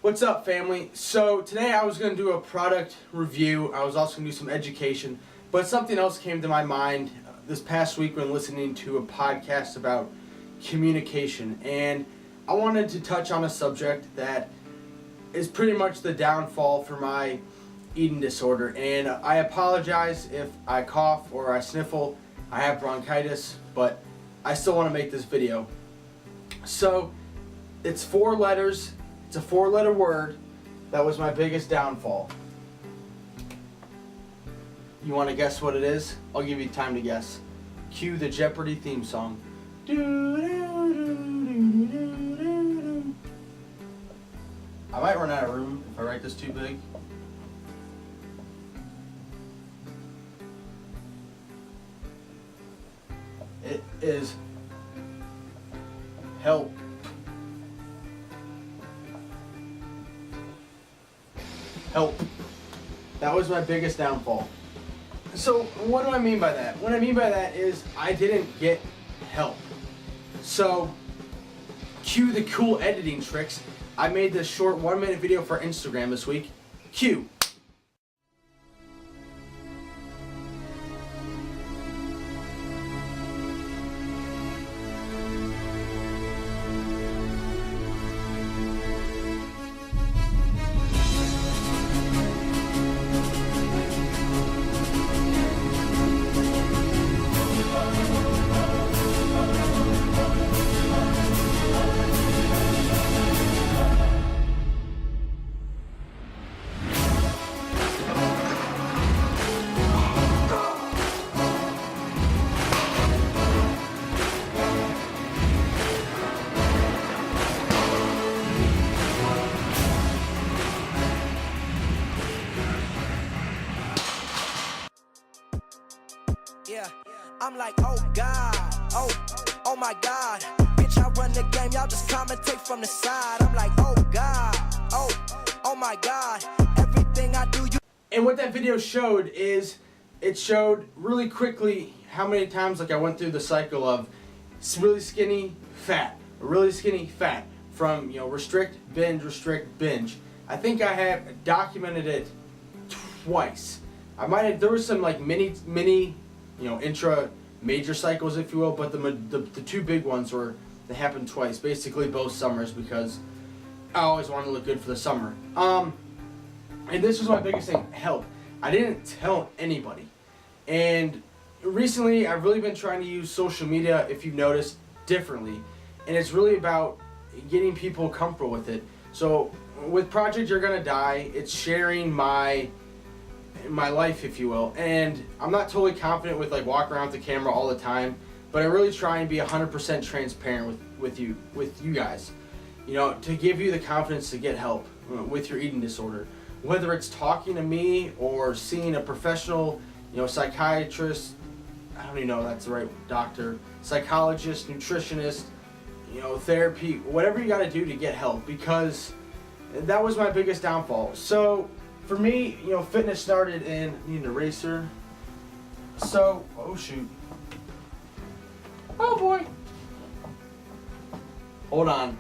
What's up, family? So today I was going to do a product review. I was also going to do some education, but something else came to my mind this past week when listening to a podcast about communication, and I wanted to touch on a subject that is pretty much the downfall for my eating disorder. And I apologize if I cough or I sniffle. I have bronchitis, but I still want to make this video. So it's 4 letters. It's a 4-letter word. That was my biggest downfall. You want to guess what it is? I'll give you time to guess. Cue the Jeopardy theme song. I might run out of room if I write this too big. It is help. Help. That was my biggest downfall. So what do I mean by that? What I mean by that is I didn't get help. So cue the cool editing tricks. I made this short 1-minute video for Instagram this week. Cue. Yeah, I'm like, oh God, oh my God, bitch, I run the game, y'all just commentate from the side. I'm like, oh God, oh my God, everything I do, you. And what that video showed is, it showed really quickly how many times I went through the cycle of really skinny, fat, really skinny, fat, from, restrict, binge. I think I have documented it twice. There was some mini, intra major cycles, if you will, but the 2 big ones they happened twice, basically both summers, because I always wanted to look good for the summer. And this was my biggest thing, help. I didn't tell anybody. And recently I've really been trying to use social media, if you've noticed, differently. And it's really about getting people comfortable with it. So with Project You're Gonna Die, it's sharing my life, if you will, and I'm not totally confident with walking around with the camera all the time, but I really try and be 100% transparent with you guys, to give you the confidence to get help with your eating disorder, whether it's talking to me or seeing a professional, psychiatrist, I don't even know if that's the right doctor, psychologist, nutritionist, therapy, whatever you got to do to get help, because that was my biggest downfall. So for me, fitness started in, need an eraser. So, oh shoot. Oh boy. Hold on.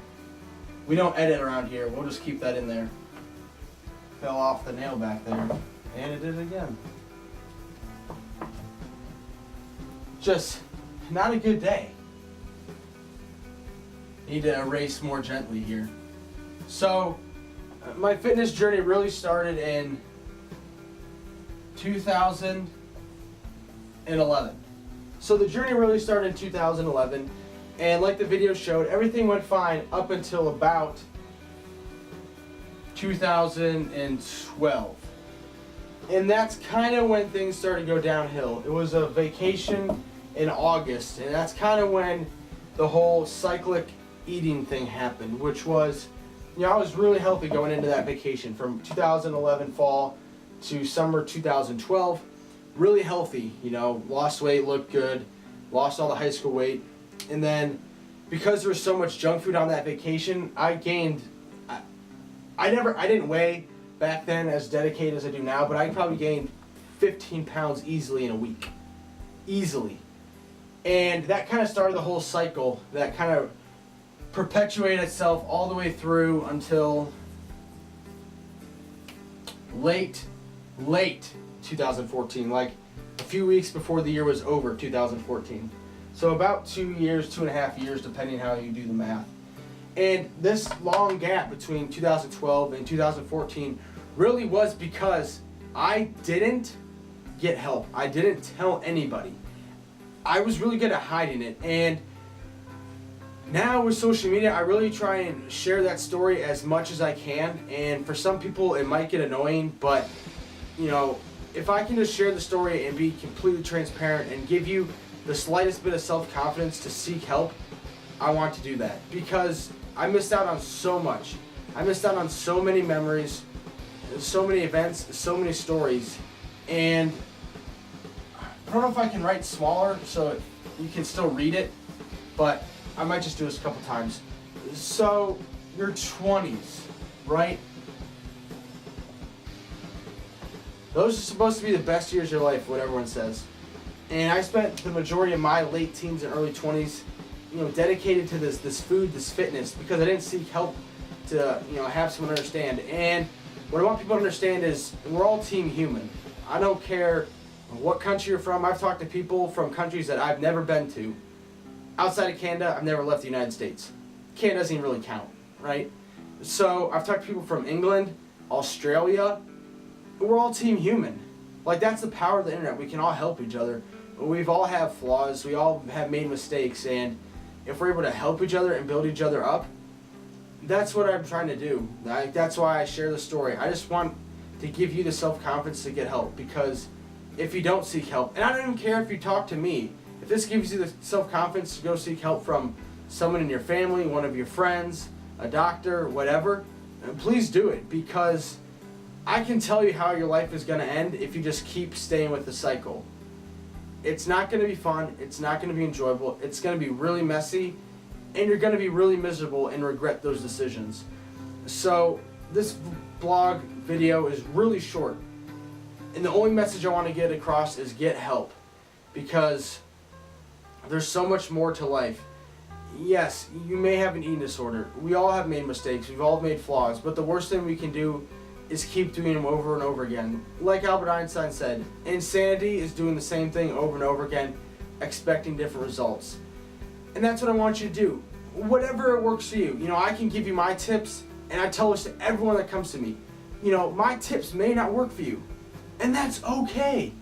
We don't edit around here. We'll just keep that in there. Fell off the nail back there. And it did again. Just not a good day. Need to erase more gently here. So, my fitness journey really started in 2011. So the journey really started in 2011, and like the video showed, everything went fine up until about 2012. And that's kind of when things started to go downhill. It was a vacation in August, and that's kind of when the whole cyclic eating thing happened, which was, I was really healthy going into that vacation from 2011 fall to summer 2012. Really healthy, lost weight, looked good, lost all the high school weight. And then because there was so much junk food on that vacation, I gained, I didn't weigh back then as dedicated as I do now, but I probably gained 15 pounds easily in a week. Easily. And that kind of started the whole cycle that kind of perpetuated itself all the way through until late 2014, like a few weeks before the year was over, 2014. So about 2 years, 2.5 years, depending how you do the math. And this long gap between 2012 and 2014 really was because I didn't get help. I didn't tell anybody. I was really good at hiding it. And now with social media, I really try and share that story as much as I can. And for some people, it might get annoying, but you know, if I can just share the story and be completely transparent and give you the slightest bit of self-confidence to seek help, I want to do that because I missed out on so much. I missed out on so many memories, so many events, so many stories, and I don't know if I can write smaller so you can still read it, but I might just do this a couple times. So, your 20s, right? Those are supposed to be the best years of your life, what everyone says. And I spent the majority of my late teens and early 20s, you know, dedicated to this food, this fitness, because I didn't seek help to, you know, have someone understand. And what I want people to understand is we're all team human. I don't care what country you're from. I've talked to people from countries that I've never been to. Outside of Canada, I've never left the United States. Canada doesn't even really count, right? So I've talked to people from England, Australia. We're all team human. Like, that's the power of the internet. We can all help each other. We've all have flaws. We all have made mistakes. And if we're able to help each other and build each other up, that's what I'm trying to do. That's why I share the story. I just want to give you the self-confidence to get help, because if you don't seek help, and I don't even care if you talk to me, if this gives you the self-confidence to go seek help from someone in your family, one of your friends, a doctor, whatever, please do it, because I can tell you how your life is going to end if you just keep staying with the cycle. It's not going to be fun. It's not going to be enjoyable. It's going to be really messy, and you're going to be really miserable and regret those decisions. So this blog video is really short, and the only message I want to get across is get help, because there's so much more to life. Yes, you may have an eating disorder. We all have made mistakes. We've all made flaws, but the worst thing we can do is keep doing them over and over again. Like Albert Einstein said, insanity is doing the same thing over and over again, expecting different results. And that's what I want you to do. Whatever works for you. You know, I can give you my tips, and I tell this to everyone that comes to me. You know, my tips may not work for you, and that's okay.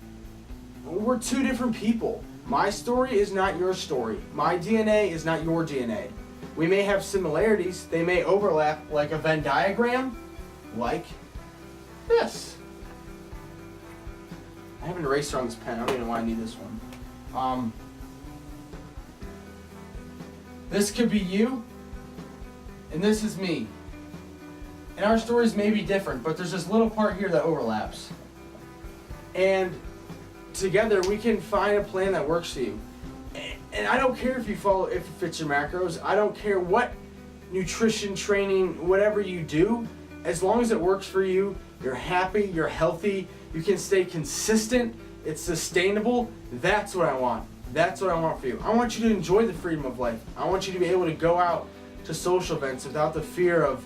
We're two different people. My story is not your story. My DNA is not your DNA. We may have similarities. They may overlap like a Venn diagram, like this. I have an eraser on this pen. I don't even know why I need this one. This could be you, and this is me. And our stories may be different, but there's this little part here that overlaps. And together we can find a plan that works for you. And I don't care if you follow, if it fits your macros. I don't care what nutrition, training, whatever you do, as long as it works for you, you're happy, you're healthy, you can stay consistent, it's sustainable. That's what I want. That's what I want for you. I want you to enjoy the freedom of life. I want you to be able to go out to social events without the fear of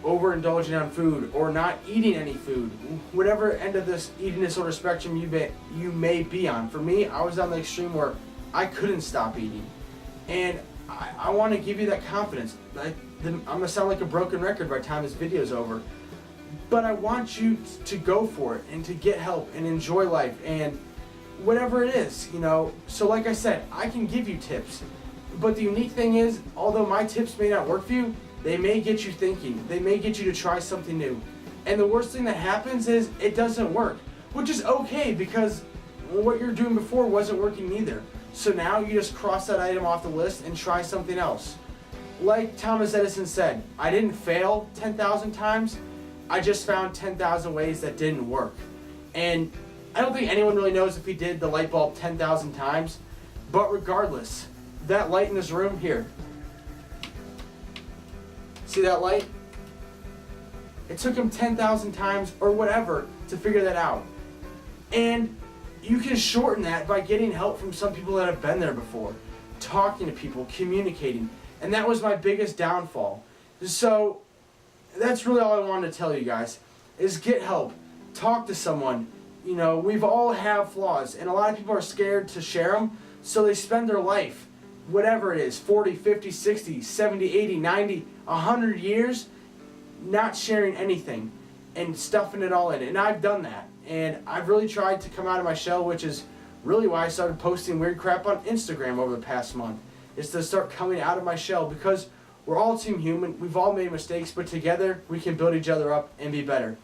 overindulging on food or not eating any food. Whatever end of this eating disorder spectrum you may be on. For me, I was on the extreme where I couldn't stop eating. And I want to give you that confidence. I'm going to sound like a broken record by the time this video is over. But I want you to go for it and to get help and enjoy life and whatever it is, you know. So like I said, I can give you tips. But the unique thing is, although my tips may not work for you, they may get you thinking. They may get you to try something new. And the worst thing that happens is it doesn't work, which is okay because what you're doing before wasn't working either. So now you just cross that item off the list and try something else. Like Thomas Edison said, I didn't fail 10,000 times. I just found 10,000 ways that didn't work. And I don't think anyone really knows if he did the light bulb 10,000 times. But regardless, that light in this room here, see that light? It took him 10,000 times or whatever to figure that out. And you can shorten that by getting help from some people that have been there before, talking to people, communicating. And that was my biggest downfall. So that's really all I wanted to tell you guys. is get help. Talk to someone. You know, we've all have flaws, and a lot of people are scared to share them, so they spend their life, whatever it is, 40, 50, 60, 70, 80, 90, 100 years, not sharing anything and stuffing it all in. And I've done that. And I've really tried to come out of my shell, which is really why I started posting weird crap on Instagram over the past month, is to start coming out of my shell, because we're all team human. We've all made mistakes, but together we can build each other up and be better.